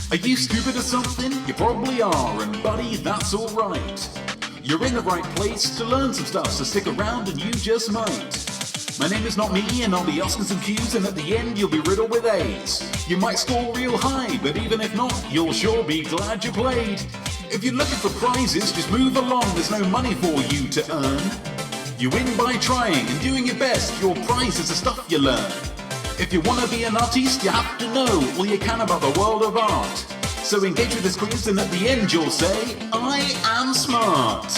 Are you stupid or something? You probably are, and buddy, that's alright. You're in the right place to learn some stuff, so stick around and you just might. My name is Notme, and I'll be asking some Q's, and at the end you'll be riddled with A's. You might score real high, but even if not, you'll sure be glad you played. If you're looking for prizes, just move along, there's no money for you to earn. You win by trying and doing your best, your prize is the stuff you learn. If you want to be an artiste, you have to know all you can about the world of art. So engage with this quiz, and at the end you'll say, I am smart.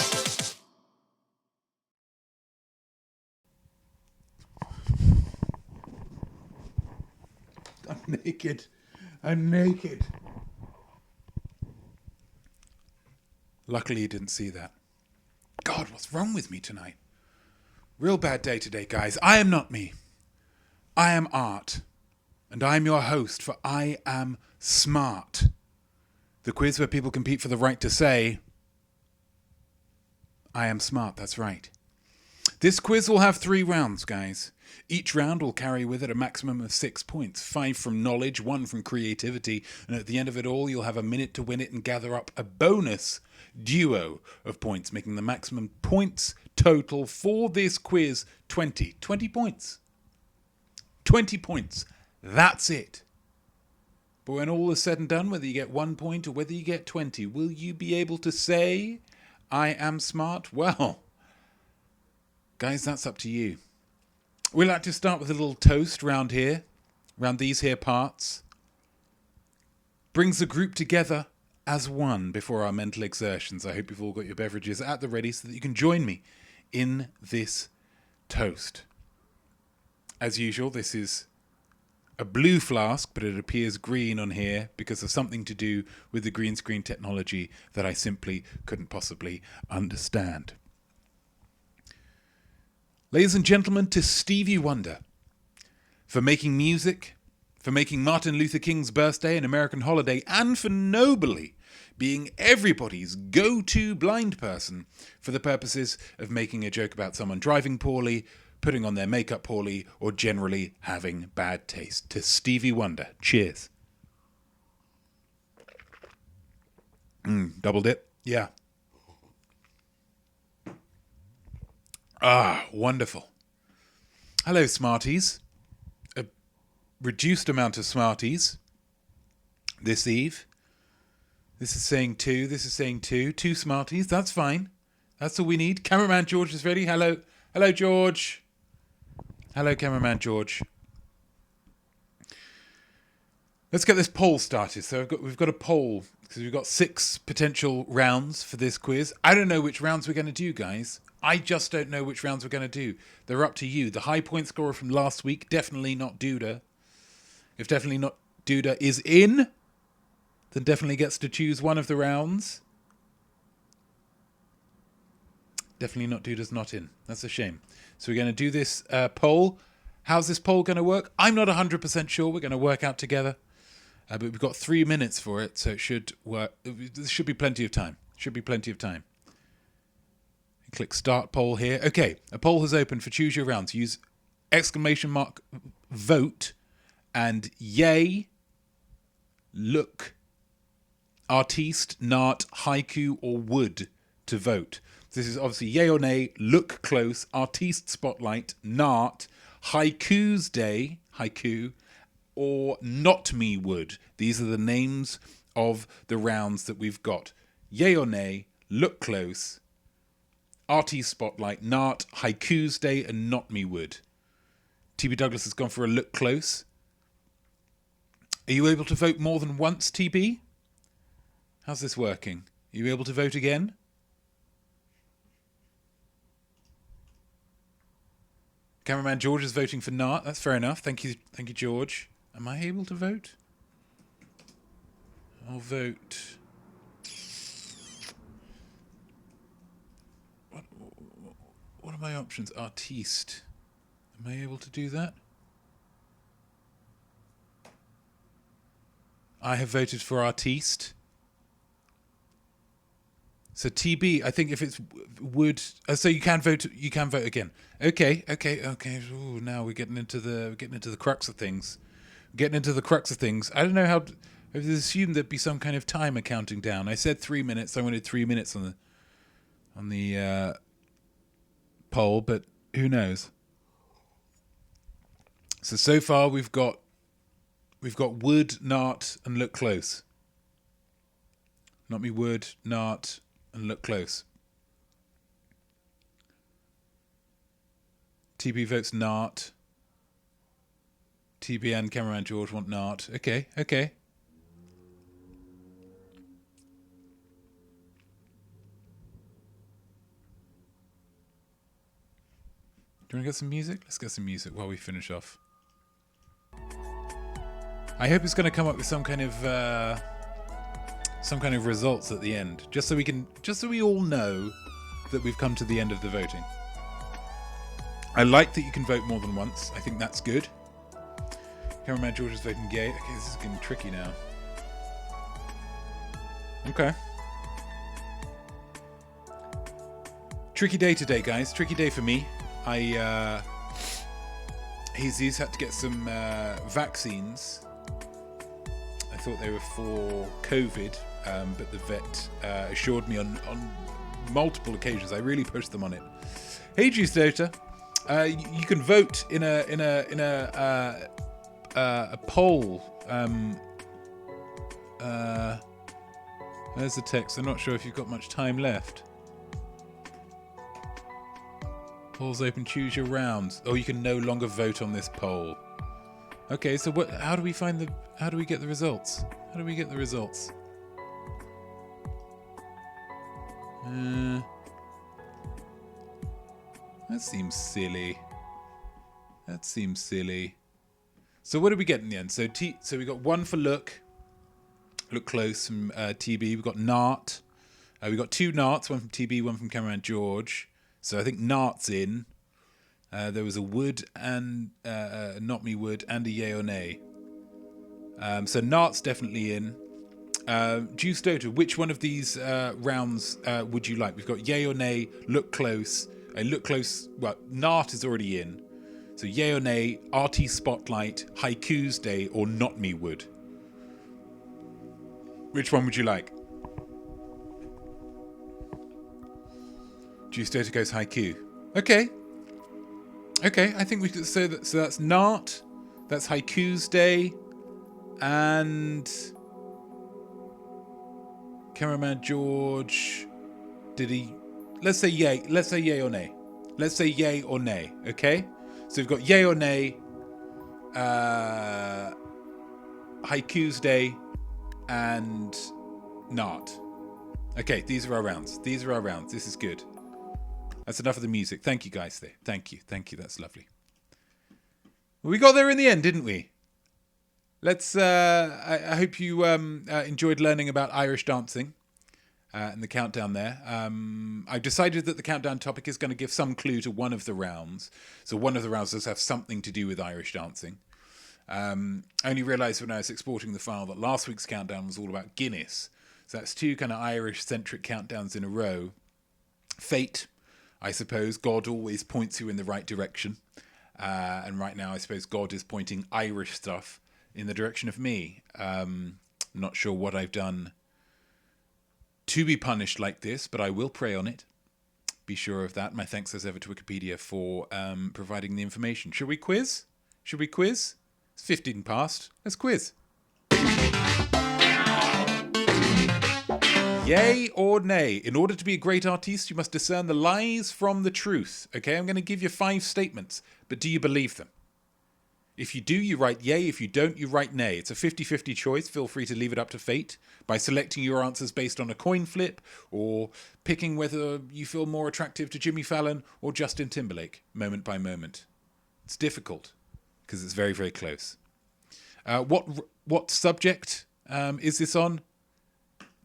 I'm naked. I'm naked. Luckily you didn't see that. God, what's wrong with me tonight? Real bad day today, guys. I am not me. I am Art. And I am your host for I Am Smart. The quiz where people compete for the right to say, I am smart, that's right. This quiz will have 3 rounds, guys. Each round will carry with it a maximum of 6 points. 5 from knowledge, 1 from creativity, and at the end of it all, you'll have a minute to win it and gather up a bonus duo of points, making the maximum points total for this quiz 20. 20 points. 20 points. That's it. But when all is said and done, whether you get 1 point or whether you get 20, will you be able to say, I am smart? Well, guys, that's up to you. We like to start with a little toast round here, round these here parts. Brings the group together as one before our mental exertions. I hope you've all got your beverages at the ready so that you can join me in this toast. As usual, this is a blue flask, but it appears green on here because of something to do with the green screen technology that I simply couldn't possibly understand. Ladies and gentlemen, to Stevie Wonder, for making music, for making Martin Luther King's birthday an American holiday, and for nobly being everybody's go-to blind person for the purposes of making a joke about someone driving poorly, putting on their makeup poorly, or generally having bad taste. To Stevie Wonder. Cheers. Double dip? Yeah. Ah, wonderful. Hello, Smarties. A reduced amount of Smarties this eve. This is saying 2. This is saying 2. 2 Smarties. That's fine. That's all we need. Cameraman George is ready. Hello. Hello, George. Hello, Cameraman George. Let's get this poll started. So we've got a poll because we've got 6 potential rounds for this quiz. I don't know which rounds we're going to do, guys. I just don't know which rounds we're going to do. They're up to you. The high point scorer from last week, definitely not Duda. If definitely not Duda is in, then definitely gets to choose one of the rounds. Definitely not Duda's not in. That's a shame. So we're going to do this poll. How's this poll going to work? I'm not 100% sure. We're going to work out together. But we've got 3 minutes for it, so it should work. There should be plenty of time. Should be plenty of time. Click start poll here. Okay, a poll has opened for choose your rounds. Use exclamation mark vote and yay, look, artiste, nart, haiku, or wood to vote. This is obviously yay or nay, look close, artiste spotlight, nart, haiku's day, haiku, or not me wood. These are the names of the rounds that we've got. Yay or nay, look close, artiste spotlight, nart, haiku's day, and not me wood. TB Douglas has gone for a look close. Are you able to vote more than once, TB? How's this working? Are you able to vote again? Cameraman George is voting for Nart. That's fair enough. Thank you, George. Am I able to vote? I'll vote. What are my options? Artiste. Am I able to do that? I have voted for artiste. So TB, I think if it's would, so you can vote again. Okay. Ooh, now we're getting into the crux of things. I don't know I was assumed there'd be some kind of timer counting down. I said 3 minutes. I wanted 3 minutes on the poll, but who knows? So far we've got wood, nart, and look close. Notme wood, nart, and look close. TB votes nart. TB and cameraman George want nart. Okay. Do you want to get some music? Let's get some music while we finish off. I hope it's going to come up with some kind of results at the end, just so we all know that we've come to the end of the voting. I like that you can vote more than once. I think that's good. Cameraman George is voting yay. Okay, this is getting tricky now. Okay. Tricky day today, guys. Tricky day for me. He's had to get some vaccines. I thought they were for COVID, but the vet assured me on multiple occasions. I really pushed them on it. Hey, Juice Dota, you can vote in a poll. There's the text. I'm not sure if you've got much time left. Polls open. Choose your rounds. Oh, you can no longer vote on this poll. Okay, so how do we get the results? How do we get the results? That seems silly. So what did we get in the end? So we got one for look close from TB. We got nart. We got two narts, one from TB, one from cameraman George. So I think nart's in. There was a wood and Notme wood and a yay or nay. So nart's definitely in. Juice Dota, which one of these rounds would you like? We've got yay or nay, look close. Look close. Well, nart is already in. So yay or nay, RT Spotlight, Haiku's Day, or Notme wood. Which one would you like? Juice Dota goes haiku. Okay, I think we could say that. So that's nart, that's Haiku's Day, and cameraman George. Did he? Let's say yay. Let's say yay or nay. Let's say yay or nay. Okay. So we've got yay or nay, Haiku's Day, and nart. Okay, these are our rounds. This is good. That's enough of the music. Thank you, guys. There. Thank you. That's lovely. Well, we got there in the end, didn't we? Let's. I hope you enjoyed learning about Irish dancing and the countdown there. I've decided that the countdown topic is going to give some clue to one of the rounds. So one of the rounds does have something to do with Irish dancing. I only realised when I was exporting the file that last week's countdown was all about Guinness. So that's two kind of Irish-centric countdowns in a row. Fate, I suppose. God always points you in the right direction. And right now, I suppose God is pointing Irish stuff in the direction of me. I'm not sure what I've done to be punished like this, but I will pray on it. Be sure of that. My thanks as ever to Wikipedia for providing the information. Should we quiz? It's 15 past. Let's quiz. Yay or nay? In order to be a great artiste, you must discern the lies from the truth. Okay, I'm going to give you 5 statements, but do you believe them? If you do, you write yay. If you don't, you write nay. It's a 50-50 choice. Feel free to leave it up to fate by selecting your answers based on a coin flip or picking whether you feel more attractive to Jimmy Fallon or Justin Timberlake, moment by moment. It's difficult because it's very, very close. What subject is this on?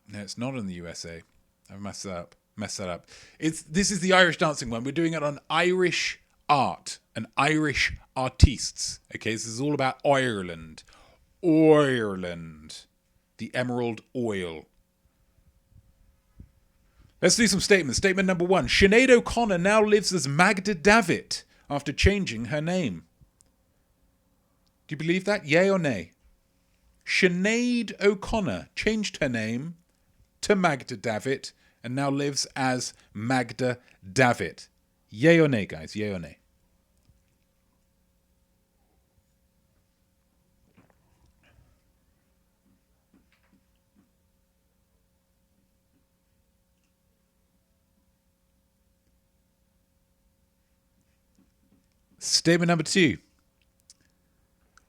No, it's not in the USA. I've messed that up. This is the Irish dancing one. We're doing it on Irish art and Irish artistes. Okay, this is all about Ireland. The emerald oil. Let's do some statements. Statement number 1. Sinead O'Connor now lives as Magda Davitt after changing her name. Do you believe that? Yay or nay? Sinead O'Connor changed her name to Magda Davitt and now lives as Magda Davitt. Yay or nay, guys? Yay or nay? Statement number 2.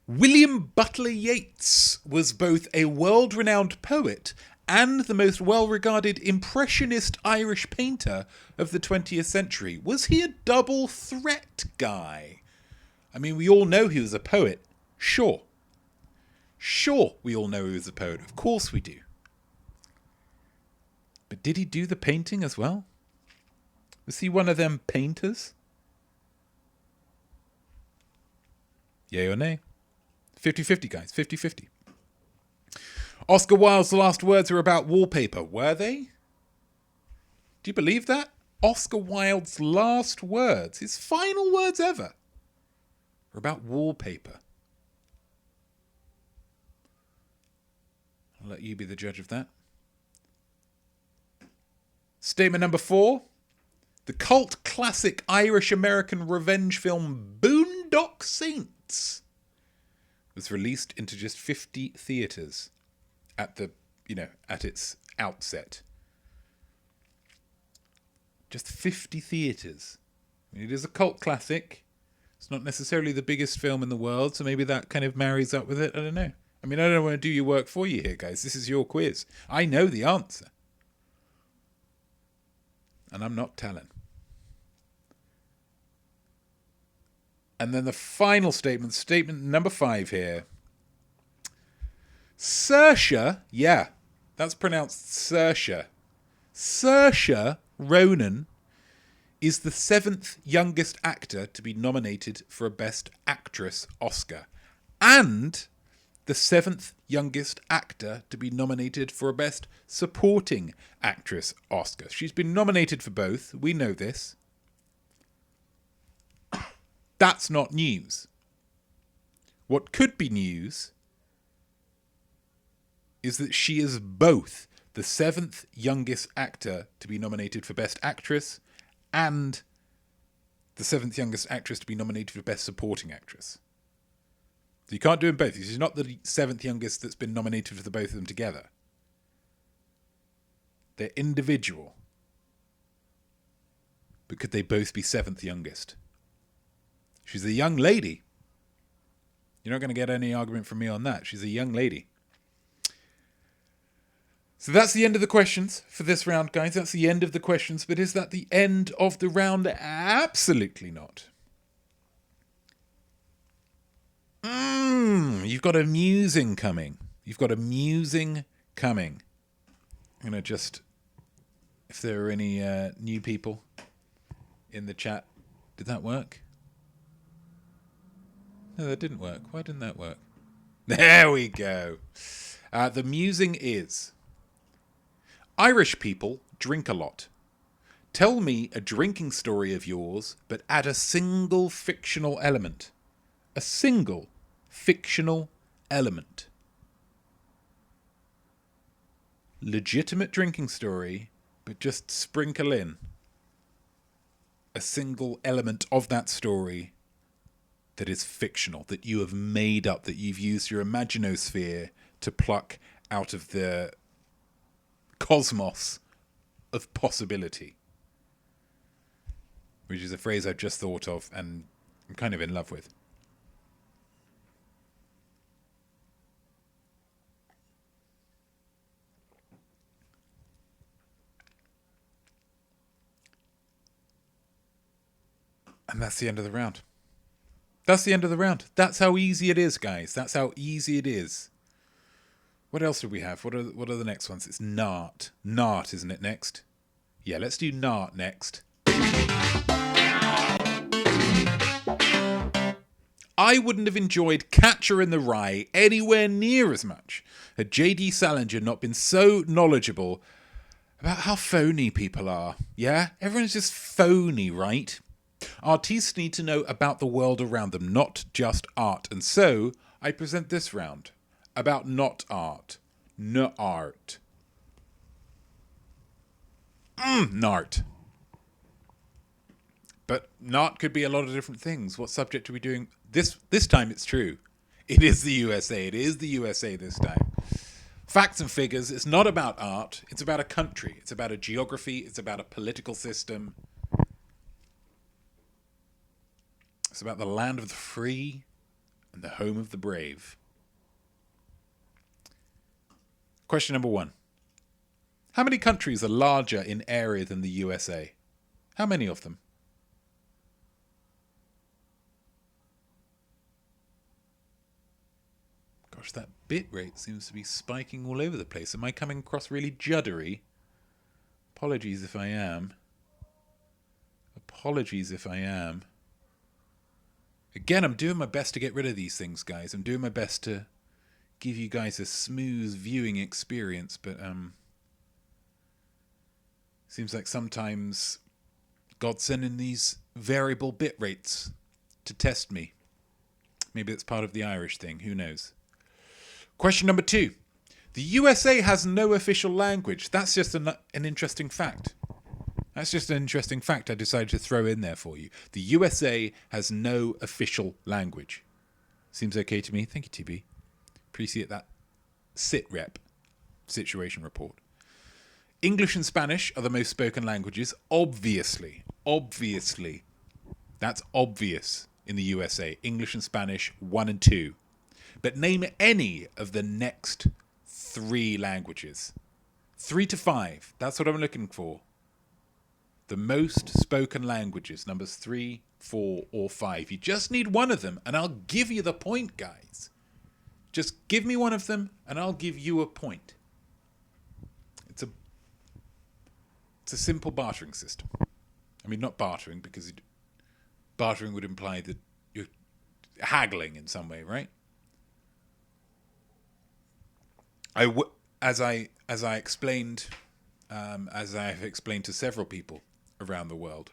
William Butler Yates was both a world-renowned poet and the most well-regarded impressionist Irish painter of the 20th century. Was he a double threat guy? I mean, we all know he was a poet. Sure. Sure, we all know he was a poet. Of course we do. But did he do the painting as well? Was he one of them painters? Yay or nay? 50-50, guys. 50-50. Oscar Wilde's last words are about wallpaper. Were they? Do you believe that? Oscar Wilde's last words, his final words ever, are about wallpaper. I'll let you be the judge of that. Statement number 4. The cult classic Irish-American revenge film Boondock Saints was released into just 50 theatres at its outset. Just 50 theatres. I mean, it is a cult classic. It's not necessarily the biggest film in the world, so maybe that kind of marries up with it. I don't know. I mean, I don't want to do your work for you here, guys. This is your quiz. I know the answer. And I'm not telling. And then the final statement, statement number 5 here. Saoirse, yeah, that's pronounced Saoirse. Saoirse Ronan is the 7th youngest actor to be nominated for a Best Actress Oscar. And the 7th youngest actor to be nominated for a Best Supporting Actress Oscar. She's been nominated for both. We know this. That's not news. What could be news is that she is both the 7th youngest actor to be nominated for Best Actress and the 7th youngest actress to be nominated for Best Supporting Actress. So you can't do them both. She's not the 7th youngest that's been nominated for the both of them together. They're individual. But could they both be 7th youngest? She's a young lady. You're not going to get any argument from me on that. She's a young lady. So that's the end of the questions for this round, guys. That's the end of the questions. But is that the end of the round? Absolutely not. You've got a musing coming. You've got a musing coming. I'm going to just... If there are any new people in the chat, did that work? No, that didn't work. Why didn't that work? There we go. The musing is... Irish people drink a lot. Tell me a drinking story of yours, but add a single fictional element. A single fictional element. Legitimate drinking story, but just sprinkle in a single element of that story that is fictional, that you have made up, that you've used your imaginosphere to pluck out of the cosmos of possibility. Which is a phrase I've just thought of and I'm kind of in love with. And that's the end of the round. That's the end of the round. That's how easy it is, guys. That's how easy it is. What else do we have? What are the next ones? It's Nart. Nart, isn't it, next? Yeah, let's do Nart next. I wouldn't have enjoyed Catcher in the Rye anywhere near as much had J.D. Salinger not been so knowledgeable about how phony people are. Yeah? Everyone's just phony, right? Artists need to know about the world around them, not just art. And so, I present this round. about not art. No art. Nart. But nart could be a lot of different things. What subject are we doing? This time it's true. It is the USA. It is the USA this time. Facts and figures. It's not about art. It's about a country. It's about a geography. It's about a political system. It's about the land of the free and the home of the brave. Question number 1. How many countries are larger in area than the USA? How many of them? Gosh, that bit rate seems to be spiking all over the place. Am I coming across really juddery? Apologies if I am. Apologies if I am. Again, I'm doing my best to get rid of these things, guys. I'm doing my best to give you guys a smooth viewing experience, but seems like sometimes God's sending these variable bit rates to test me. Maybe it's part of the Irish thing. Who knows? Question number 2. The USA has no official language. That's just an interesting fact. That's just an interesting fact I decided to throw in there for you. The USA has no official language. Seems okay to me. Thank you, TB. Appreciate that sit rep situation report. English and Spanish are the most spoken languages. Obviously. That's obvious in the USA. English and Spanish, 1 and 2. But name any of the next 3 languages. 3 to 5. That's what I'm looking for. The most spoken languages, numbers 3, 4, or 5. You just need one of them, and I'll give you the point, guys. Just give me one of them, and I'll give you a point. It's a simple bartering system. I mean, not bartering, because bartering would imply that you're haggling in some way, right? As I explained, as I have explained to several people around the world,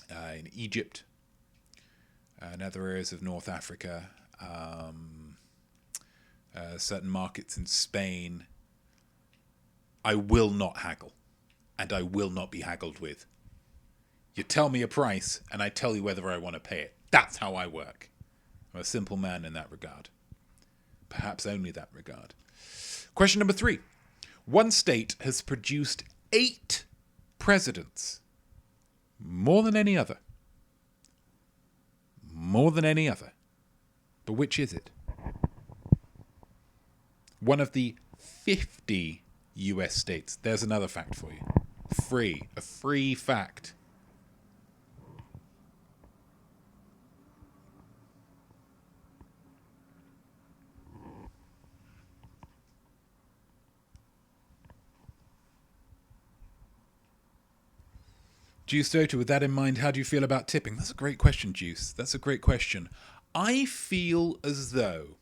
in Egypt, and other areas of North Africa, certain markets in Spain, I will not haggle, and I will not be haggled with. You tell me a price, and I tell you whether I want to pay it. That's how I work. I'm a simple man in that regard. Perhaps only that regard. Question number 3. One state has produced 8 presidents. More than any other. More than any other. But which is it? One of the 50 US states. There's another fact for you. Free. A free fact. Juice Dota, with that in mind, how do you feel about tipping? That's a great question, Juice. That's a great question. I feel as though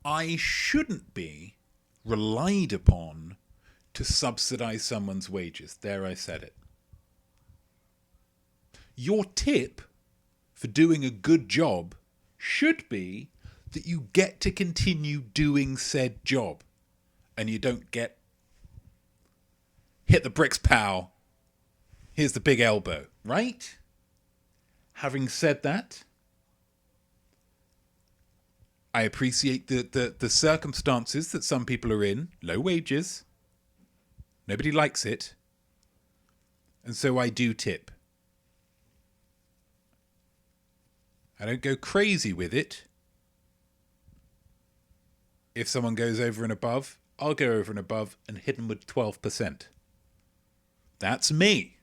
I shouldn't be relied upon to subsidize someone's wages. There, I said it. Your tip for doing a good job should be that you get to continue doing said job and you don't get hit the bricks, pal. Here's the big elbow, right? Having said that, I appreciate the circumstances that some people are in. Low wages. Nobody likes it. And so I do tip. I don't go crazy with it. If someone goes over and above, I'll go over and above and hit them with 12%. That's me.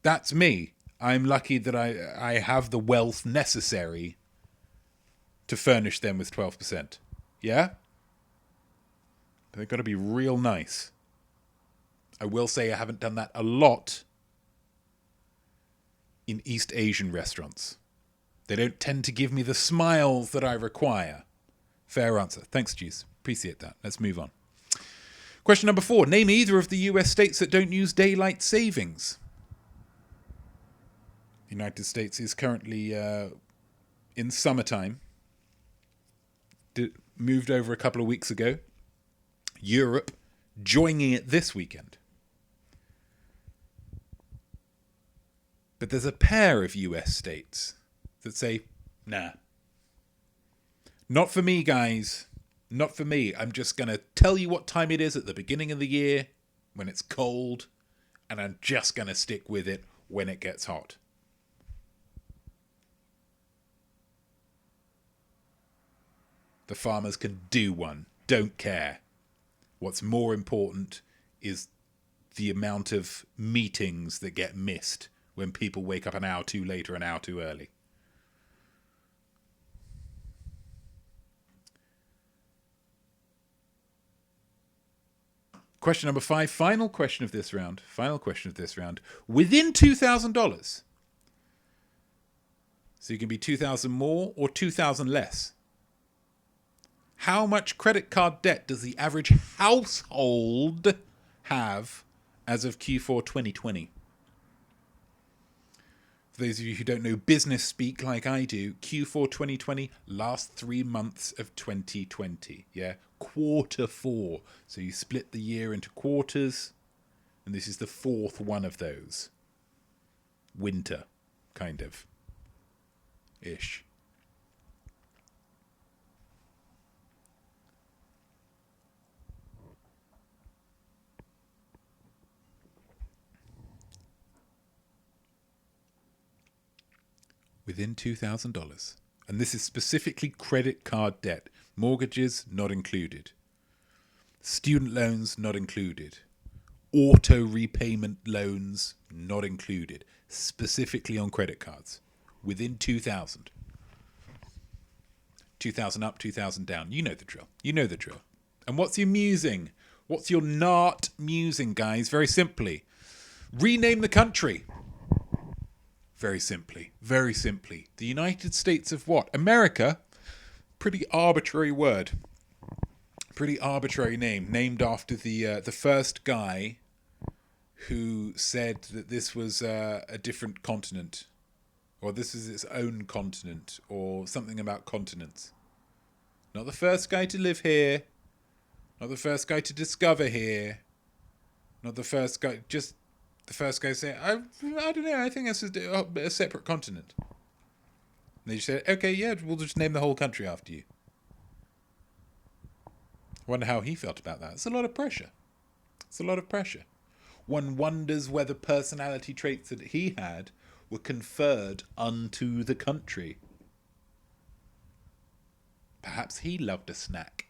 That's me. I'm lucky that I have the wealth necessary to furnish them with 12%. Yeah? But they've got to be real nice. I will say I haven't done that a lot in East Asian restaurants. They don't tend to give me the smiles that I require. Fair answer. Thanks, Juice. Appreciate that. Let's move on. Question number 4. Name either of the US states that don't use daylight savings. The United States is currently in summertime. moved over a couple of weeks ago. Europe joining it this weekend. But there's a pair of US states that say, nah. Not for me, guys. Not for me. I'm just going to tell you what time it is at the beginning of the year when it's cold, and I'm just going to stick with it when it gets hot. The farmers can do one. Don't care. What's more important is the amount of meetings that get missed when people wake up an hour too late or an hour too early. Question number 5, final question of this round. Within $2,000. So you can be 2,000 more or 2,000 less. How much credit card debt does the average household have as of Q4 2020? For those of you who don't know business speak like I do, Q4 2020, last 3 months of 2020. Yeah, quarter 4. So you split the year into quarters, and this is the 4th one of those. Winter, kind of. Ish. Within $2,000. And this is specifically credit card debt. Mortgages not included. Student loans not included. Auto repayment loans not included. Specifically on credit cards. Within 2,000. 2,000 up, 2,000 down. You know the drill. And what's your musing? What's your not musing, guys? Very simply. Rename the country. Very simply. The United States of what? America? Pretty arbitrary word. Pretty arbitrary name. Named after the first guy who said that this was a different continent. Or this is its own continent. Or something about continents. Not the first guy to live here. Not the first guy to discover here. Not the first guy... Just... The first guy said, I don't know, I think that's a separate continent. And they just said, okay, yeah, we'll just name the whole country after you. Wonder how he felt about that. It's a lot of pressure. One wonders whether personality traits that he had were conferred unto the country. Perhaps he loved a snack.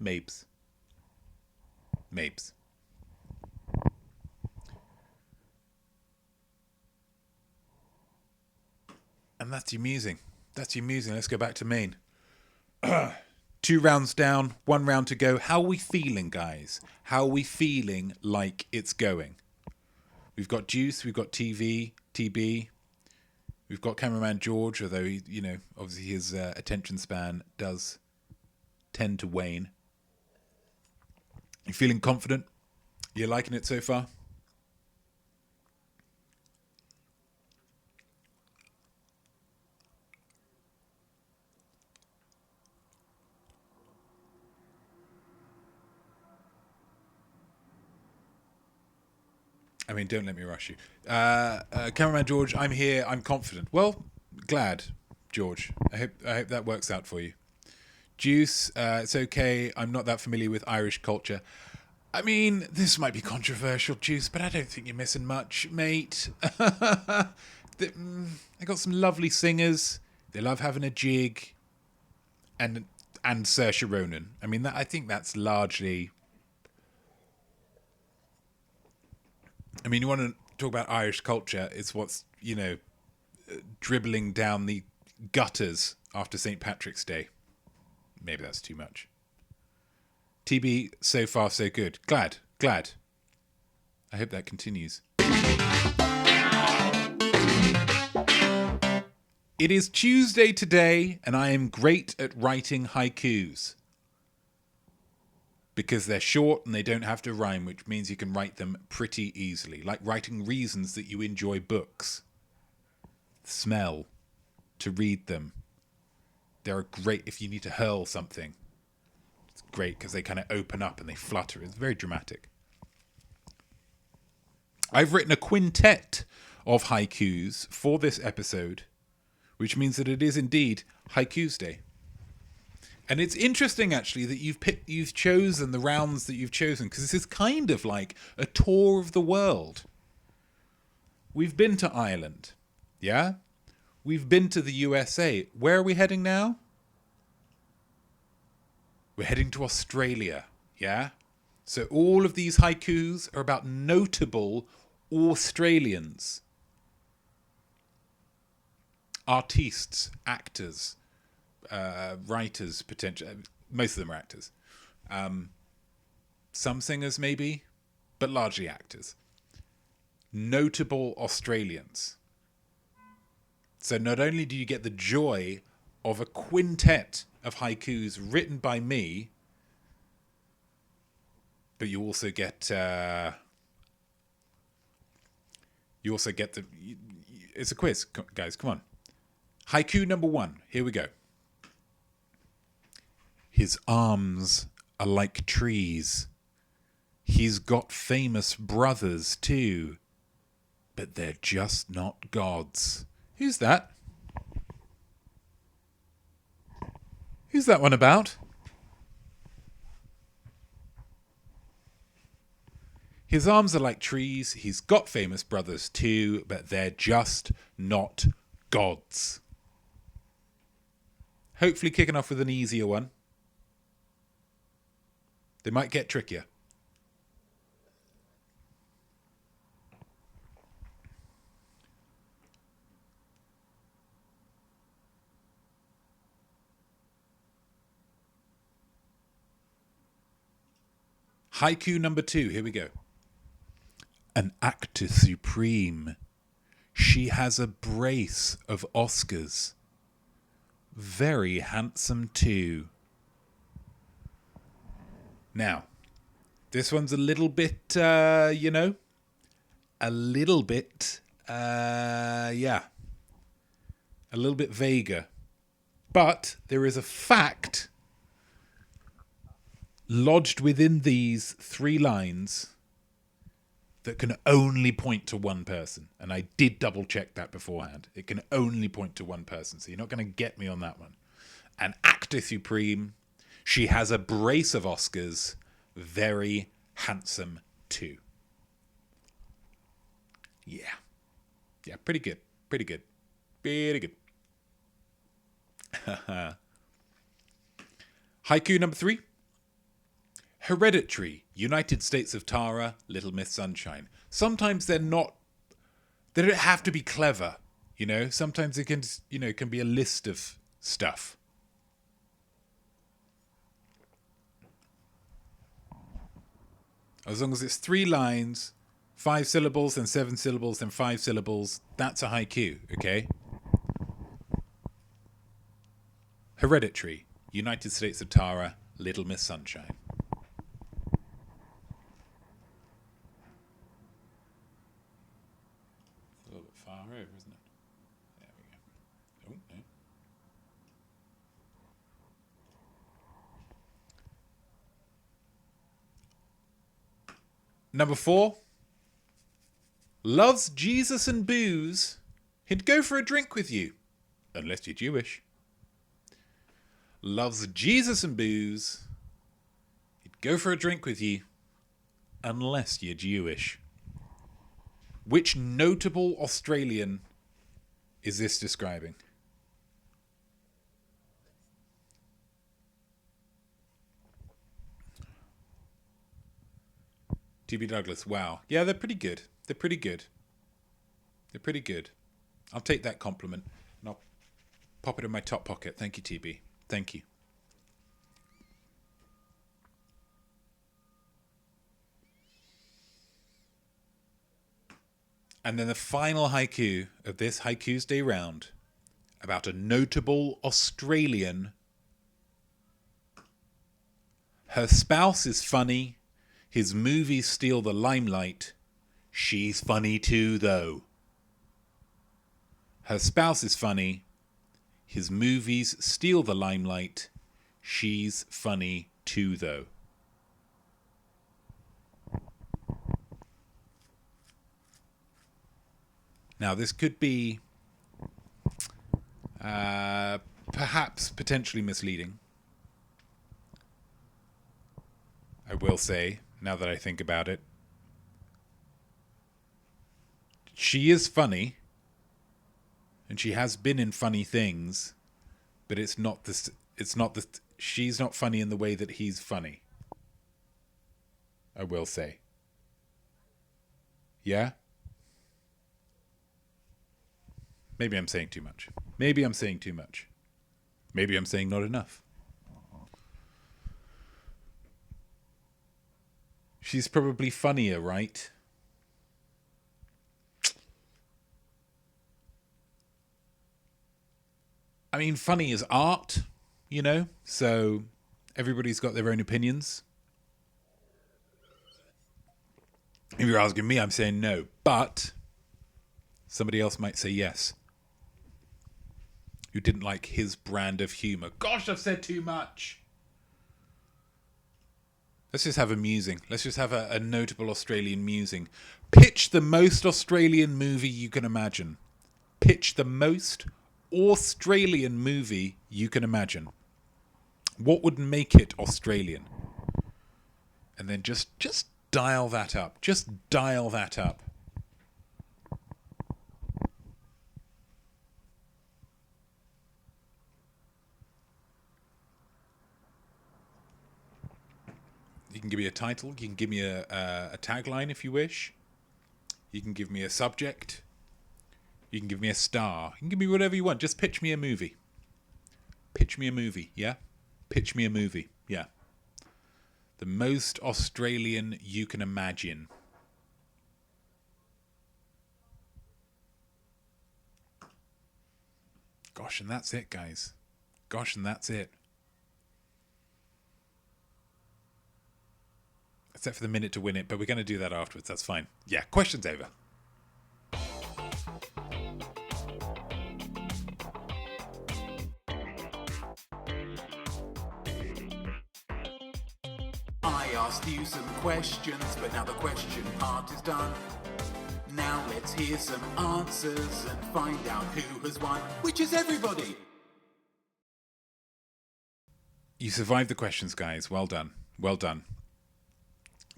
Mapes. And that's your musing. Let's go back to Maine. 2 rounds down, 1 round to go. How are we feeling, guys? How are we feeling like it's going? We've got Juice, we've got TB, we've got cameraman George, although he, obviously his attention span does tend to wane. You feeling confident? You liking it so far? I mean, don't let me rush you. Cameraman George, I'm here. I'm confident. Well, glad, George. I hope that works out for you. Juice, it's okay. I'm not that familiar with Irish culture. I mean, this might be controversial, Juice, but I don't think you're missing much, mate. They got some lovely singers. They love having a jig. And Saoirse Ronan. I mean, I think that's largely... I mean, you want to talk about Irish culture, it's what's, dribbling down the gutters after St. Patrick's Day. Maybe that's too much. TB, so far so good. Glad. I hope that continues. It is Tuesday today, and I am great at writing haikus. because they're short and they don't have to rhyme, which means you can write them pretty easily. Like writing reasons that you enjoy books. Smell. To read them. They're great if you need to hurl something. It's great because they kind of open up and they flutter. It's very dramatic. I've written a quintet of haikus for this episode, which means that it is indeed Haikus Day. And it's interesting, actually, that you've chosen the rounds that you've chosen, because this is kind of like a tour of the world. We've been to Ireland, yeah? We've been to the USA. Where are we heading now? We're heading to Australia, yeah? So all of these haikus are about notable Australians. Artistes, actors, writers, potentially. Most of them are actors. Some singers, maybe, but largely actors. Notable Australians. So not only do you get the joy of a quintet of haikus written by me, but you also get the. It's a quiz, guys. Come on. Haiku number 1. Here we go. His arms are like trees. He's got famous brothers too, but they're just not gods. Who's that? Who's that one about? His arms are like trees. He's got famous brothers too, but they're just not gods. Hopefully kicking off with an easier one. They might get trickier. Haiku number 2. Here we go. An actor supreme. She has a brace of Oscars. Very handsome too. Now, this one's a little bit, a little bit, a little bit vaguer. But there is a fact lodged within these 3 lines that can only point to one person. And I did double check that beforehand. It can only point to one person. So you're not going to get me on that one. An actor supreme. She has a brace of Oscars. Very handsome too. Yeah. Yeah, pretty good. Pretty good. Pretty good. Haiku number 3. Hereditary, United States of Tara, Little Miss Sunshine. Sometimes they don't have to be clever, Sometimes it can be a list of stuff. As long as it's 3 lines, 5 syllables, then 7 syllables, then 5 syllables, that's a haiku, okay? Hereditary, United States of Tara, Little Miss Sunshine. A little bit far over, isn't it? There we go. Oh, no. Number 4. Loves Jesus and booze. He'd go for a drink with you. Unless you're Jewish. Loves Jesus and booze. He'd go for a drink with you. Unless you're Jewish. Which notable Australian is this describing? T.B. Douglas, wow. Yeah, they're pretty good. They're pretty good. They're pretty good. I'll take that compliment and I'll pop it in my top pocket. Thank you, TB. Thank you. And then the final haiku of this Haikus Day round about a notable Australian. Her spouse is funny. His movies steal the limelight. She's funny too, though. Her spouse is funny. His movies steal the limelight. She's funny too, though. Now, this could be perhaps potentially misleading. I will say, now that I think about it. She is funny, and she has been in funny things, but she's not funny in the way that he's funny. I will say. Yeah? Maybe I'm saying too much. Maybe I'm saying too much. Maybe I'm saying not enough. She's probably funnier, right? I mean, funny is art, you know? So everybody's got their own opinions. If you're asking me, I'm saying no. But somebody else might say yes. Who didn't like his brand of humour. Gosh, I've said too much. Let's just have a musing. Let's just have a notable Australian musing. Pitch the most Australian movie you can imagine. Pitch the most Australian movie you can imagine. What would make it Australian? And then just dial that up. Just dial that up. You can give me a title. You can give me a tagline if you wish. You can give me a subject. You can give me a star. You can give me whatever you want. Just pitch me a movie. Pitch me a movie, yeah? Pitch me a movie, yeah. The most Australian you can imagine. Gosh, and that's it, guys. Gosh, and that's it. Except for the minute to win it, but we're going to do that afterwards. That's fine. Yeah, question's over. I asked you some questions, but now the question part is done. Now let's hear some answers and find out who has won, which is everybody. You survived the questions, guys. Well done. Well done.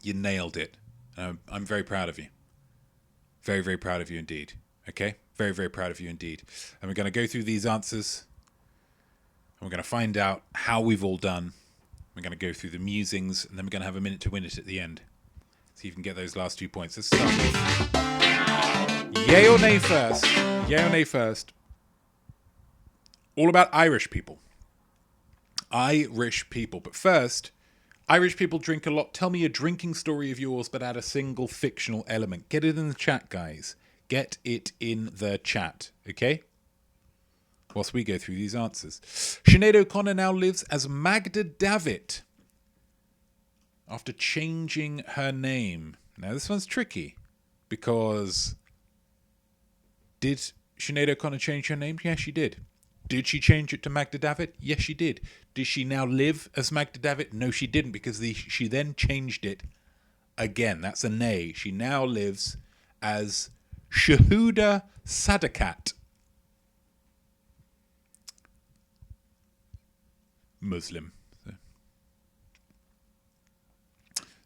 You nailed it. I'm very proud of you. Very, very proud of you indeed. Okay? Very, very proud of you indeed. And we're going to go through these answers. And we're going to find out how we've all done. We're going to go through the musings. And then we're going to have a minute to win it at the end. See if you can get those last 2 points. Let's start with yay or nay first. Yay or nay first. All about Irish people. Irish people. But first... Irish people drink a lot. Tell me a drinking story of yours, but add a single fictional element. Get it in the chat, guys. Get it in the chat, okay? Whilst we go through these answers. Sinead O'Connor now lives as Magda Davitt after changing her name. Now, this one's tricky because did Sinead O'Connor change her name? Yes, she did. Did she change it to Magda Davitt? Yes, she did. Did she now live as Magda Davitt? No, she didn't, because she then changed it again. That's a nay. She now lives as Shahuda Sadakat. Muslim.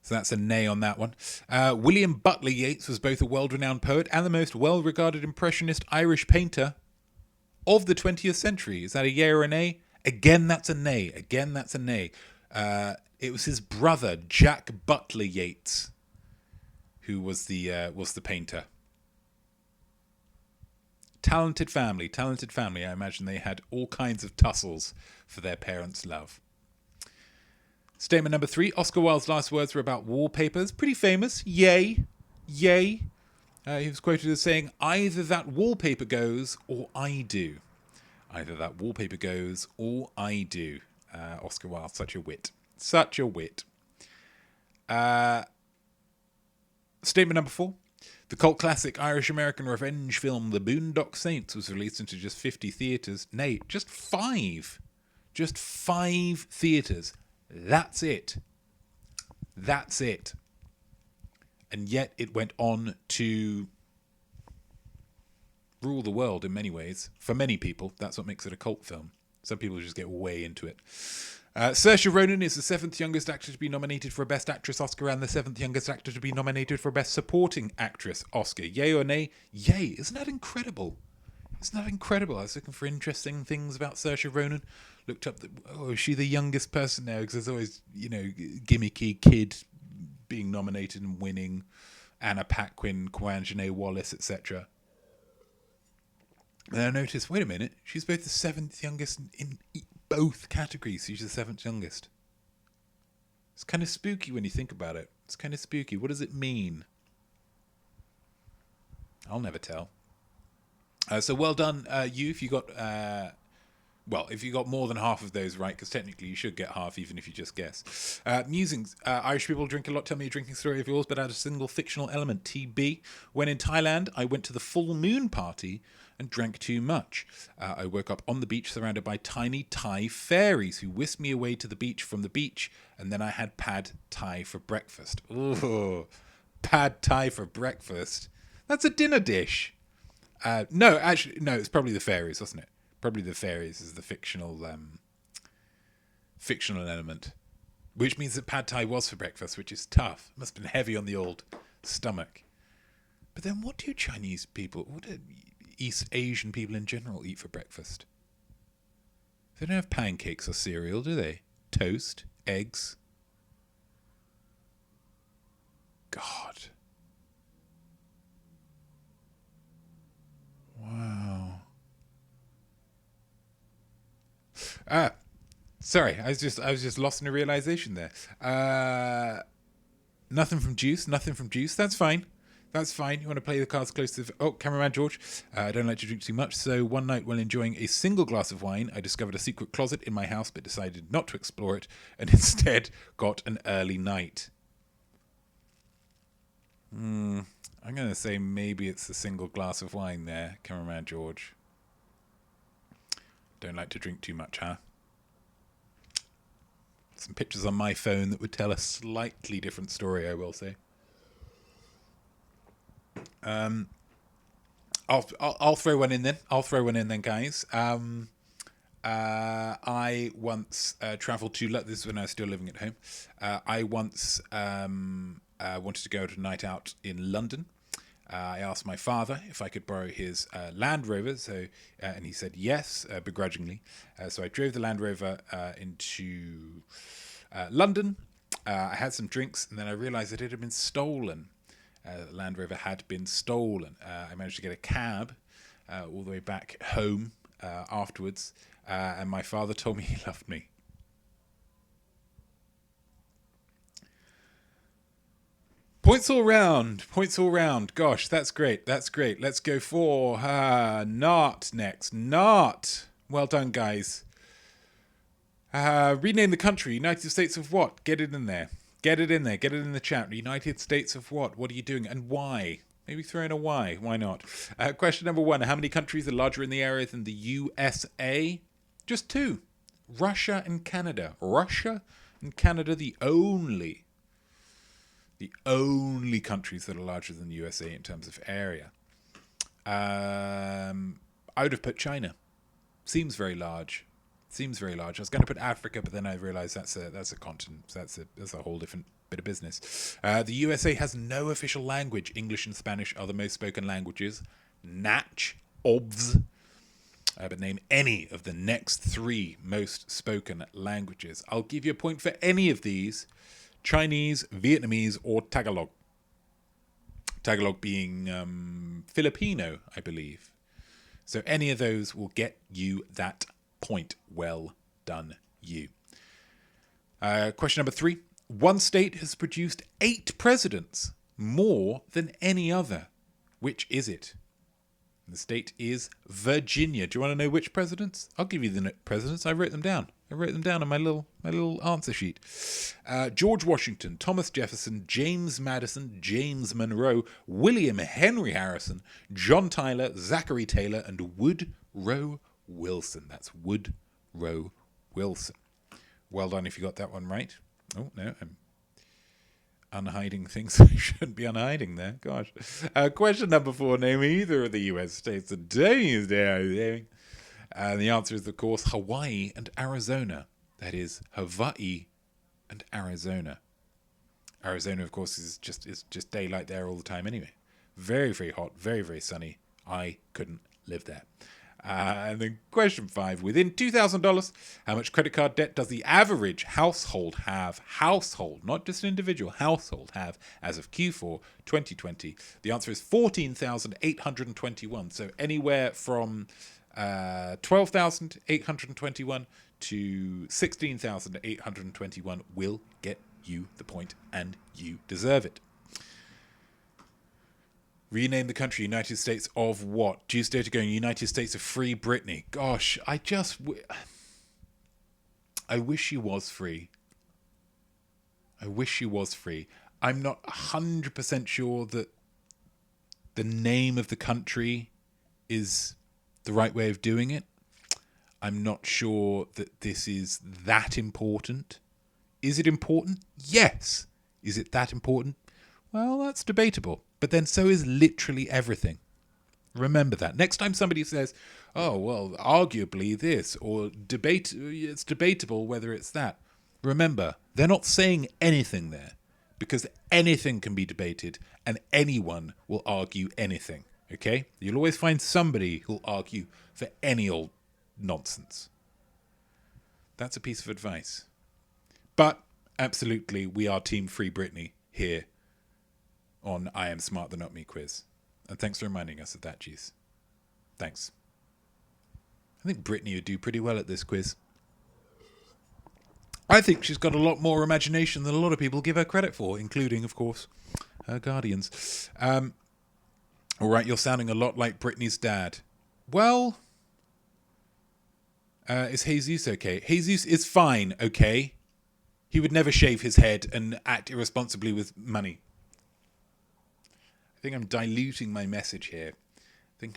So that's a nay on that one. William Butler Yates was both a world-renowned poet and the most well-regarded impressionist Irish painter of the 20th century. Is that a yay or a nay? Again, that's a nay. Again, that's a nay. It was his brother, Jack Butler Yates, who was the painter. Talented family. I imagine they had all kinds of tussles for their parents' love. Statement number 3. Oscar Wilde's last words were about wallpapers. Pretty famous. Yay. Yay. He was quoted as saying, either that wallpaper goes or I do. Either that wallpaper goes or I do. Oscar Wilde, such a wit. Such a wit. Statement number 4. The cult classic Irish-American revenge film The Boondock Saints was released into just 50 theatres. Nay, just 5. Just 5 theatres. That's it. That's it. And yet it went on to rule the world in many ways. For many people, that's what makes it a cult film. Some people just get way into it. Saoirse Ronan is the 7th youngest actor to be nominated for a Best Actress Oscar and the 7th youngest actor to be nominated for a Best Supporting Actress Oscar. Yay or nay? Yay. Isn't that incredible? Isn't that incredible? I was looking for interesting things about Saoirse Ronan. Looked up, is she the youngest person now? Because there's always, gimmicky kid being nominated and winning. Anna Paquin, Kwanjane Wallace, etc. And I noticed, wait a minute, she's both the 7th youngest in both categories. She's the 7th youngest. It's kind of spooky when you think about it. It's kind of spooky. What does it mean? I'll never tell. So well done, you, if you got... if you got more than half of those right, because technically you should get half even if you just guess. Musings. Irish people drink a lot. Tell me a drinking story of yours, but add a single fictional element. TB. When in Thailand, I went to the full moon party and drank too much. I woke up on the beach surrounded by tiny Thai fairies who whisked me away to the beach from the beach, and then I had pad Thai for breakfast. Ooh, pad Thai for breakfast. That's a dinner dish. No, it's probably the fairies, wasn't it? Probably the fairies is the fictional element, which means that pad Thai was for breakfast, which is tough. It must have been heavy on the old stomach. But then what do Chinese people, what do East Asian people in general eat for breakfast? They don't have pancakes or cereal, do they? Toast, eggs. God. Wow. Sorry, I was just lost in a realization there. Nothing from juice. That's fine. You want to play the cards close to cameraman George. I don't like to drink too much, so one night while enjoying a single glass of wine, I discovered a secret closet in my house, but decided not to explore it, and instead got an early night. I'm going to say maybe it's the single glass of wine there, cameraman George. Don't like to drink too much, huh? Some pictures on my phone that would tell a slightly different story, I will say. I'll throw one in then. Guys. I once travelled to... This is when I was still living at home. I once wanted to go to a night out in London. I asked my father if I could borrow his Land Rover, and he said yes, begrudgingly. So I drove the Land Rover into London. I had some drinks, and then I realised that it had been stolen. The Land Rover had been stolen. I managed to get a cab all the way back home afterwards, and my father told me he loved me. Points all round. Gosh, that's great. Let's go for Nart next. Nart. Well done, guys. Rename the country. United States of what? Get it in there. Get it in the chat. United States of what? What are you doing and why? Maybe throw in a why. Why not? Question number 1. How many countries are larger in the area than the USA? Just 2. Russia and Canada. Russia and Canada, the only countries that are larger than the USA in terms of area. I would have put China. Seems very large. I was going to put Africa, but then I realised that's a continent. So that's a whole different bit of business. The USA has no official language. English and Spanish are the most spoken languages. Natch, obvs. But name any of the next 3 most spoken languages. I'll give you a point for any of these. Chinese, Vietnamese, or Tagalog. Tagalog being Filipino, I believe. So any of those will get you that point. Well done, you. Question number 3. One state has produced 8 presidents, more than any other. Which is it? The state is Virginia. Do you want to know which presidents? I'll give you the presidents. I wrote them down. I wrote them down on my little answer sheet. George Washington, Thomas Jefferson, James Madison, James Monroe, William Henry Harrison, John Tyler, Zachary Taylor, and Woodrow Wilson. That's Woodrow Wilson. Well done if you got that one right. Oh, no, I'm unhiding things I shouldn't be unhiding there. Gosh. Question number 4. Name either of the US states that don't use dairy. And the answer is, of course, Hawaii and Arizona. That is Hawaii and Arizona. Arizona, of course, is just daylight there all the time anyway. Very, very hot, very, very sunny. I couldn't live there. And then question 5. Within $2,000, how much credit card debt does the average household have? Household, not just an individual, household have as of Q4 2020. The answer is 14,821. So anywhere from 12,821 to 16,821 will get you the point, and you deserve it. Rename the country United States of what? Tuesday to go United States of Free Britney. Gosh, I wish she was free. I wish she was free. I'm not 100% sure that the name of the country is the right way of doing it. I'm not sure that this is that important. Is it important? Yes. Is it that important? Well, that's debatable. But then so is literally everything. Remember that. Next time somebody says, oh, well, arguably this, or it's debatable whether it's that. Remember, they're not saying anything there, because anything can be debated and anyone will argue anything. Okay? You'll always find somebody who'll argue for any old nonsense. That's a piece of advice. But absolutely, we are Team Free Britney here on I Am Smart, the Notme Quiz. And thanks for reminding us of that, Jeez. Thanks. I think Britney would do pretty well at this quiz. I think she's got a lot more imagination than a lot of people give her credit for, including, of course, her guardians. All right, you're sounding a lot like Britney's dad. Well, is Jesus okay? Jesus is fine, okay? He would never shave his head and act irresponsibly with money. I think I'm diluting my message here. You're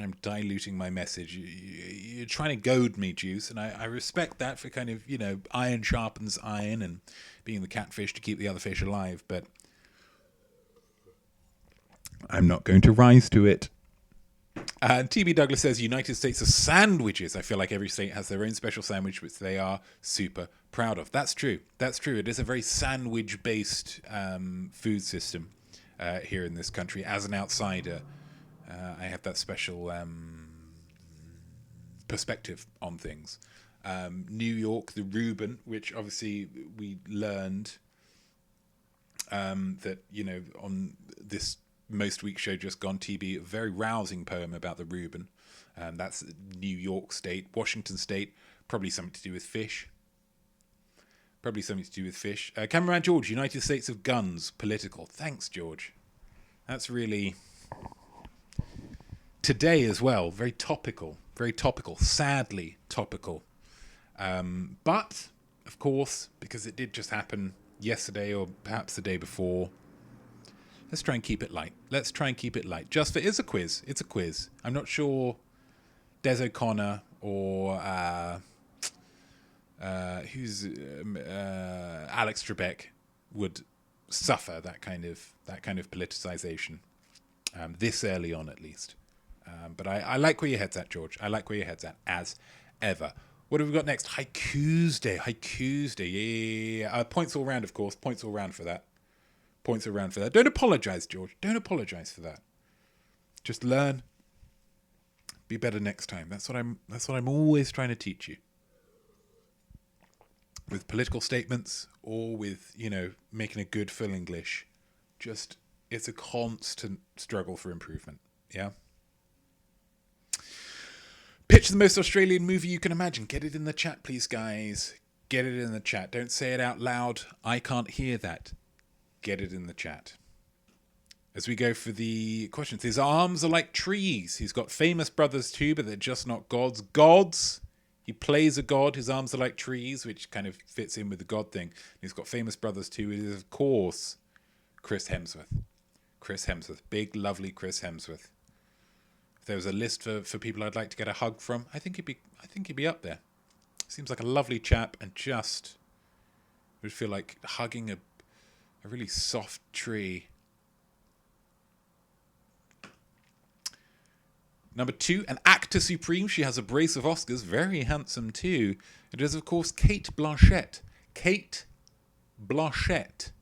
trying to goad me, Juice, and I respect that for kind of, iron sharpens iron and being the catfish to keep the other fish alive, but I'm not going to rise to it. TB Douglas says United States of sandwiches. I feel like every state has their own special sandwich, which they are super proud of. That's true. It is a very sandwich-based food system here in this country. As an outsider, I have that special perspective on things. New York, the Reuben, which obviously we learned that, on this most week's show just gone, TB, a very rousing poem about the Reuben. That's New York State. Washington State, probably something to do with fish. Cameraman George, United States of guns, political. Thanks, George. That's really today as well. Very topical, sadly topical. But, of course, because it did just happen yesterday or perhaps the day before, let's try and keep it light. Just for it's a quiz. I'm not sure Des O'Connor or Alex Trebek would suffer that kind of politicization this early on, at least. But I like where your head's at, George. I like where your head's at, as ever. What have we got next? Haikus Day. Yeah. Points all round, of course. Points all round for that. Don't apologise, George. Don't apologise for that. Just learn. Be better next time. That's what I'm always trying to teach you. With political statements or with, making a good full English. It's a constant struggle for improvement. Yeah. Pitch the most Australian movie you can imagine. Get it in the chat, please, guys. Get it in the chat. Don't say it out loud. I can't hear that. Get it in the chat. As we go for the questions, his arms are like trees. He's got famous brothers too, but they're just not gods. Gods. He plays a god. His arms are like trees, which kind of fits in with the god thing. He's got famous brothers too. It is, of course, Chris Hemsworth. Chris Hemsworth. Big, lovely Chris Hemsworth. If there was a list for people I'd like to get a hug from, I think he'd be up there. Seems like a lovely chap, and just would feel like hugging a really soft tree. Number 2, an actor supreme. She has a brace of Oscars. Very handsome too. It is, of course, Cate Blanchett. Cate Blanchett.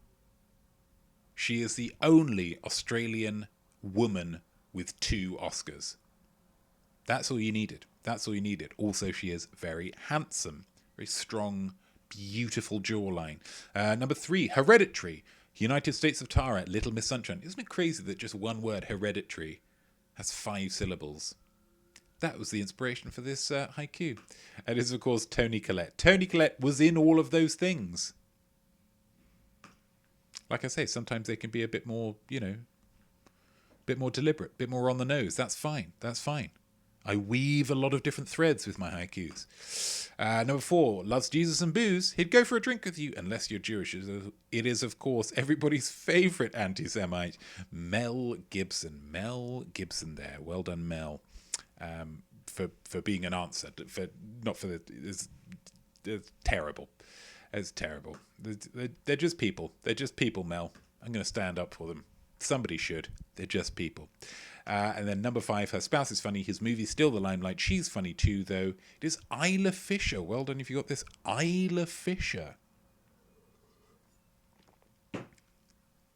She is the only Australian woman with 2 Oscars. That's all you needed. That's all you needed. Also, she is very handsome. Very strong, beautiful jawline. Number 3, Hereditary. United States of Tara, Little Miss Sunshine. Isn't it crazy that just one word, Hereditary, has 5 syllables? That was the inspiration for this haiku. It is, of course, Toni Collette. Toni Collette was in all of those things. Like I say, sometimes they can be a bit more, a bit more deliberate, a bit more on the nose. That's fine. That's fine. I weave a lot of different threads with my haikus. Number 4, loves Jesus and booze. He'd go for a drink with you, unless you're Jewish. It is, of course, everybody's favourite anti-Semite, Mel Gibson. Mel Gibson there. Well done, Mel. For being an answer. It's terrible. It's terrible. They're just people. They're just people, Mel. I'm going to stand up for them. Somebody should. They're just people. And then number 5, her spouse is funny. His movie's still the limelight. She's funny too, though. It is Isla Fisher. Well done if you got this. Isla Fisher. Her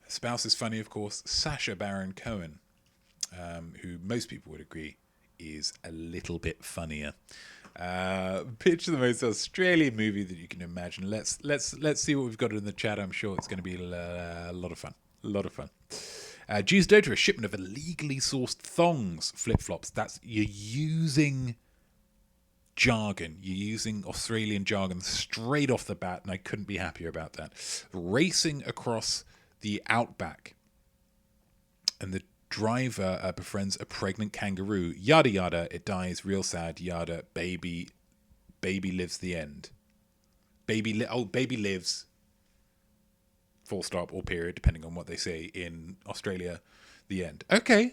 spouse is funny, of course. Sacha Baron Cohen, who most people would agree is a little bit funnier. Picture the most Australian movie that you can imagine. Let's see what we've got in the chat. I'm sure it's going to be a lot of fun. A lot of fun. Jews Doter, a shipment of illegally sourced thongs, flip-flops. You're using jargon. You're using Australian jargon straight off the bat, and I couldn't be happier about that. Racing across the outback, and the driver befriends a pregnant kangaroo. Yada yada, it dies, real sad, yada, baby lives the end. Baby lives, full stop or period, depending on what they say in Australia, the end. Okay.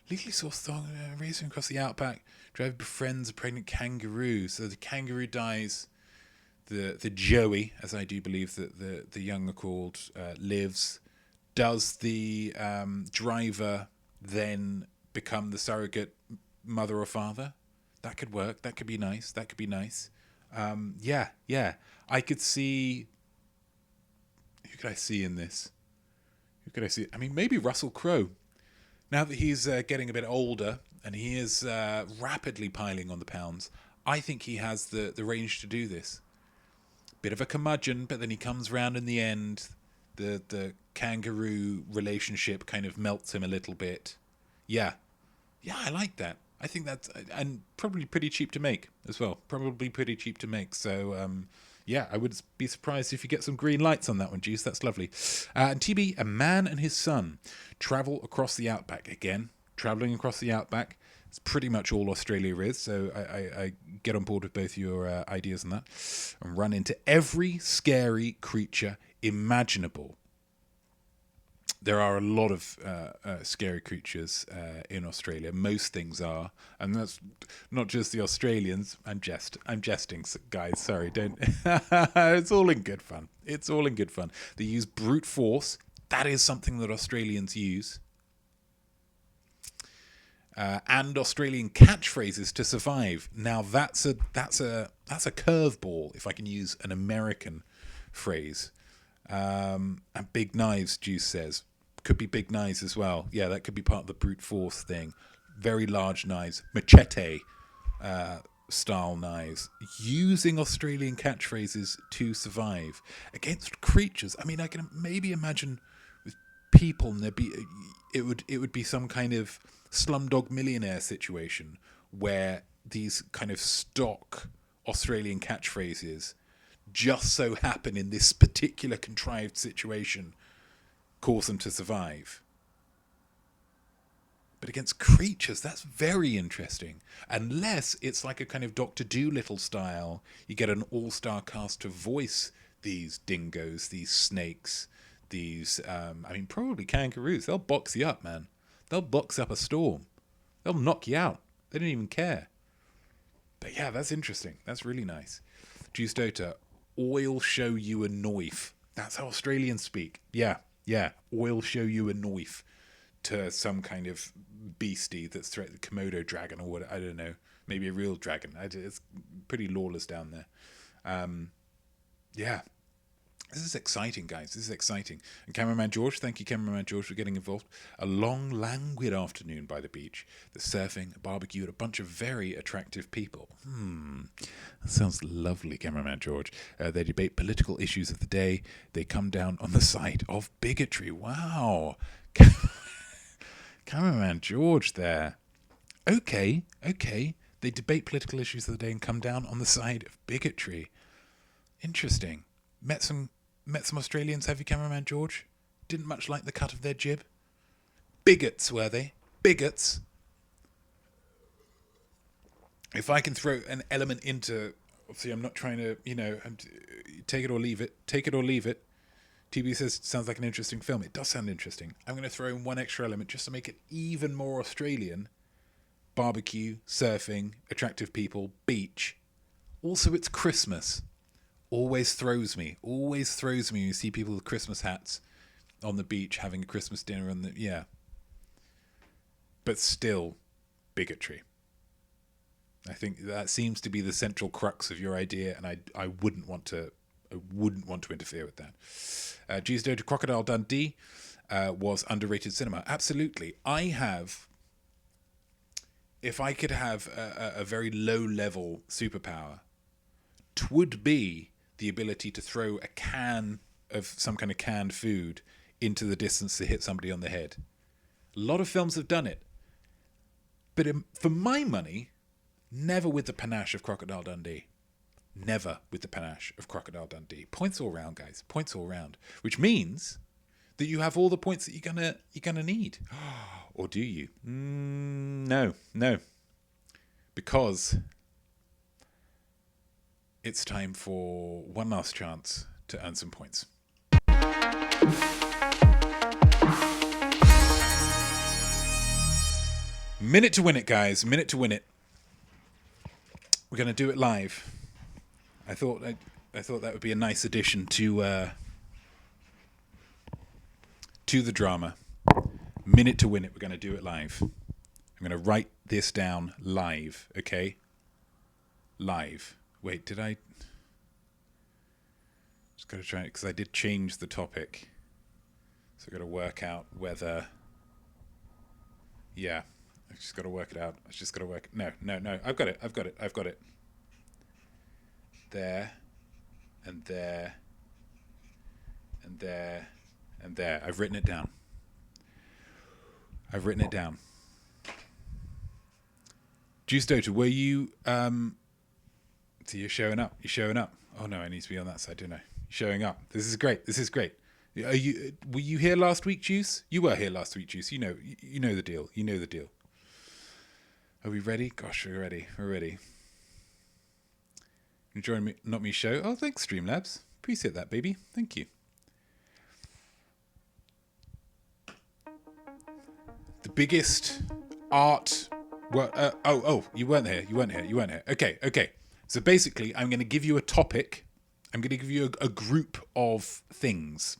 Legally sourced thong, racing across the outback, driver befriends a pregnant kangaroo. So the kangaroo dies, the Joey, as I do believe that the young are called, lives. Does the driver then become the surrogate mother or father? That could work. That could be nice. Yeah. I could see... Who could I see in this? I mean, maybe Russell Crowe. Now that he's getting a bit older and he is rapidly piling on the pounds, I think he has the range to do this. Bit of a curmudgeon, but then he comes round in the end. The kangaroo relationship kind of melts him a little bit. Yeah, I like that. I think that's, and probably pretty cheap to make as well. So, yeah, I would be surprised if you get some green lights on that one, Juice. That's lovely. And TB, a man and his son travel across the outback. Again, travelling across the outback. It's pretty much all Australia is, so I get on board with both your ideas on that. And run into every scary creature imaginable. There are a lot of scary creatures in Australia. Most things are, and that's not just the Australians. I'm jesting, guys. Sorry, don't. It's all in good fun. They use brute force. That is something that Australians use. And Australian catchphrases to survive. Now that's a curveball, if I can use an American phrase. And big knives, Juice says. Could be big knives as well. Yeah, that could be part of the brute force thing. Very large knives, machete style knives. Using Australian catchphrases to survive against creatures. I mean, I can maybe imagine with people, and it would be some kind of Slumdog Millionaire situation where these kind of stock Australian catchphrases just so happen in this particular contrived situation cause them to survive. But against creatures, that's very interesting. Unless it's like a kind of Dr. Dolittle style. You get an all-star cast to voice these dingoes, these snakes, these, probably kangaroos. They'll box you up, man. They'll box up a storm. They'll knock you out. They don't even care. But yeah, that's interesting. That's really nice. Juice Dota, oil show you a knife. That's how Australians speak. Yeah. Oil show you a knife to some kind of beastie that's the Komodo dragon or what, I don't know. Maybe a real dragon. It's pretty lawless down there. Yeah. This is exciting, guys. This is exciting. And Cameraman George, thank you, Cameraman George, for getting involved. A long, languid afternoon by the beach. The surfing, a barbecue, and a bunch of very attractive people. That sounds lovely, Cameraman George. They debate political issues of the day. They come down on the side of bigotry. Wow. Cameraman George there. Okay. They debate political issues of the day and come down on the side of bigotry. Interesting. Met some Australians, have you, Cameraman George? Didn't much like the cut of their jib. Bigots, were they? Bigots. If I can throw an element into... Obviously, I'm not trying to, take it or leave it. Take it or leave it. TB says, sounds like an interesting film. It does sound interesting. I'm going to throw in one extra element just to make it even more Australian. Barbecue, surfing, attractive people, beach. Also, it's Christmas. Always throws me when you see people with Christmas hats on the beach having a Christmas dinner yeah. But still, bigotry. I think that seems to be the central crux of your idea, and I wouldn't want to interfere with that. Tuesday to Crocodile Dundee was underrated cinema. Absolutely. If I could have a very low level superpower, would be the ability to throw a can of some kind of canned food into the distance to hit somebody on the head. A lot of films have done it. But for my money, never with the panache of Crocodile Dundee. Never with the panache of Crocodile Dundee. Points all round, guys. Points all round. Which means that you have all the points that you're gonna need. Or do you? No. Because... it's time for one last chance to earn some points. Minute to win it, guys. Minute to win it. We're going to do it live. I thought that would be a nice addition to the drama. Minute to win it. We're going to do it live. I'm going to write this down live, okay? Live. Wait, did I... Just got to try it, because I did change the topic. So I've got to work out whether... Yeah, I've just got to work it out. I've just got to work... No. I've got it. There, and there, and there, and there. I've written it down. Juice Dota, were you... So you're showing up. Oh no, I need to be on that side, don't I? Showing up. This is great. Were you here last week, Juice? You were here last week, Juice. You know the deal. Are we ready? Gosh, we're ready. Enjoying me, not me show. Oh, thanks, Streamlabs. Appreciate that, baby. Thank you. The biggest art. Well, you weren't here. Okay. So basically, I'm going to give you a topic. I'm going to give you a group of things.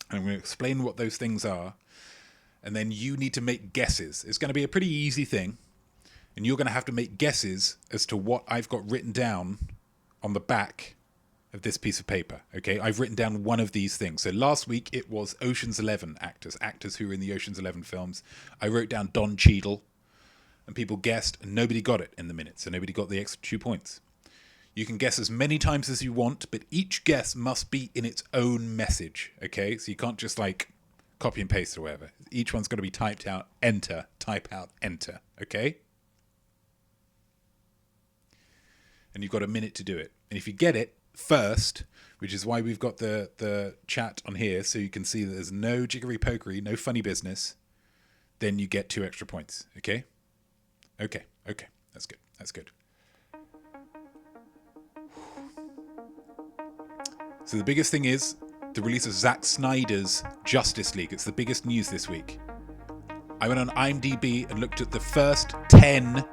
I'm going to explain what those things are. And then you need to make guesses. It's going to be a pretty easy thing. And you're going to have to make guesses as to what I've got written down on the back of this piece of paper. Okay, I've written down one of these things. So last week it was Ocean's 11 actors who were in the Ocean's 11 films. I wrote down Don Cheadle. And people guessed, and nobody got it in the minute, so nobody got the extra 2 points. You can guess as many times as you want, but each guess must be in its own message, okay? So you can't just, copy and paste or whatever. Each one's got to be typed out, enter, type out, enter, okay? And you've got a minute to do it. And if you get it first, which is why we've got the chat on here, so you can see that there's no jiggery-pokery, no funny business. then you get 2 extra points. Okay? Okay. That's good. So the biggest thing is the release of Zack Snyder's Justice League. It's the biggest news this week. I went on IMDb and looked at the first 10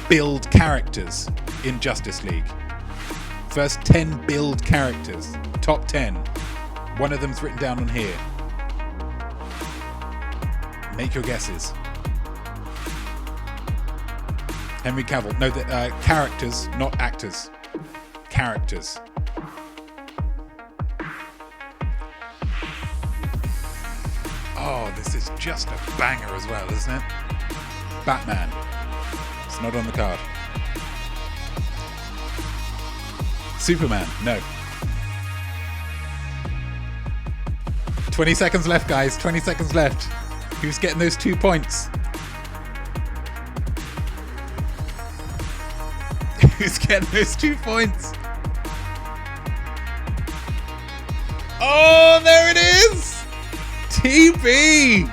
build characters in Justice League. First 10 build characters. Top 10. One of them's written down on here. Make your guesses. Henry Cavill. No, characters, not actors. Characters. Oh, this is just a banger as well, isn't it? Batman. It's not on the card. Superman. No. 20 seconds left, guys. 20 seconds left. Who's getting those 2 points? Who's getting those 2 points? Oh, there it is! TB!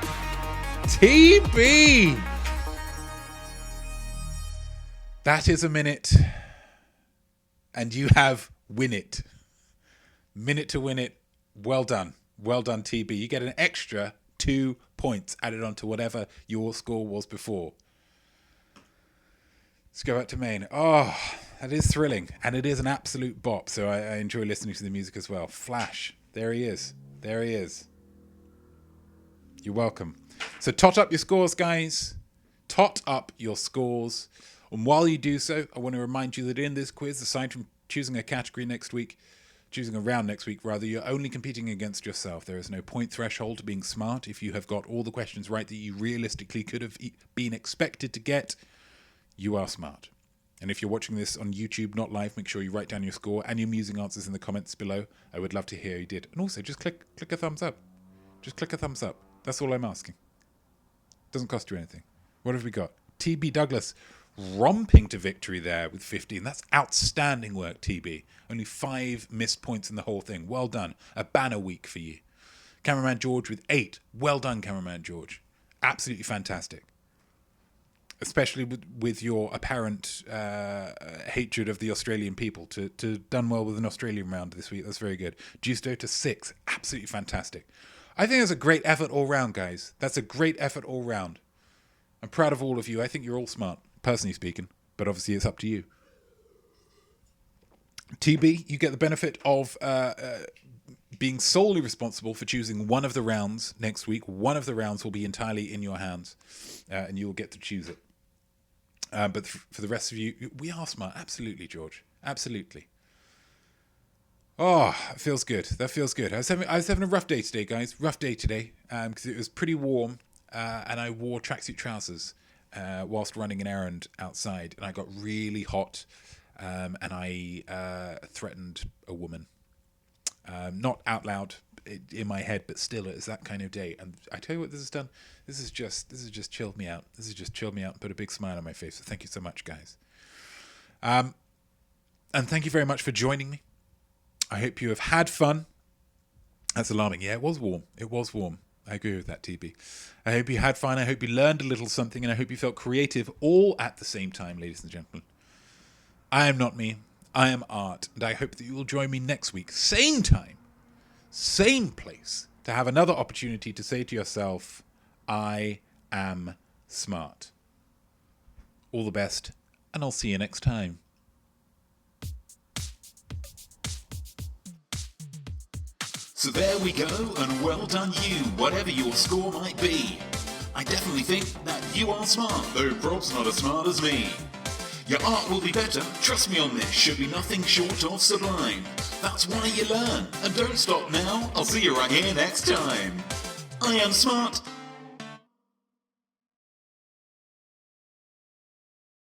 TB! That is a minute. And you have win it. Minute to win it. Well done. Well done, TB. You get an extra 2 points added on to whatever your score was before. Let's go back to Maine. Oh, that is thrilling. And it is an absolute bop. So I enjoy listening to the music as well. Flash. There he is. There he is. You're welcome. So tot up your scores, guys. Tot up your scores. And while you do so, I want to remind you that in this quiz, aside from choosing a category next week, choosing a round next week, rather, you're only competing against yourself. There is no point threshold to being smart. If you have got all the questions right that you realistically could have been expected to get, you are smart. And if you're watching this on YouTube, not live, make sure you write down your score and your musing answers in the comments below. I would love to hear you did. And also, just click a thumbs up. Just click a thumbs up. That's all I'm asking. Doesn't cost you anything. What have we got? TB Douglas romping to victory there with 15. That's outstanding work, TB. Only 5 missed points in the whole thing. Well done. A banner week for you. Cameraman George with 8. Well done, Cameraman George. Absolutely fantastic. Especially with your apparent hatred of the Australian people. To done well with an Australian round this week. That's very good. Justo to 6. Absolutely fantastic. I think that's a great effort all round, guys. That's a great effort all round. I'm proud of all of you. I think you're all smart, personally speaking. But obviously it's up to you. TB, you get the benefit of being solely responsible for choosing one of the rounds next week. One of the rounds will be entirely in your hands. And you will get to choose it. But for the rest of you, we are smart. Absolutely, George. Absolutely. Oh, it feels good. That feels good. I was having a rough day today, guys. Rough day today because it was pretty warm and I wore tracksuit trousers whilst running an errand outside. And I got really hot and I threatened a woman. Not out loud in my head, but still it's that kind of day. And I tell you what this has done. This has just chilled me out. This has just chilled me out and put a big smile on my face. So thank you so much, guys. And thank you very much for joining me. I hope you have had fun. That's alarming. Yeah, it was warm. It was warm. I agree with that, TB. I hope you had fun. I hope you learned a little something, and I hope you felt creative all at the same time, ladies and gentlemen. I am not me. I am Art, and I hope that you will join me next week, same time, same place, to have another opportunity to say to yourself, I am smart. All the best, and I'll see you next time. So there we go, and well done you, whatever your score might be. I definitely think that you are smart, though Rob's not as smart as me. Your art will be better, trust me on this, should be nothing short of sublime. That's why you learn, and don't stop now, I'll see you right here next time. I am smart,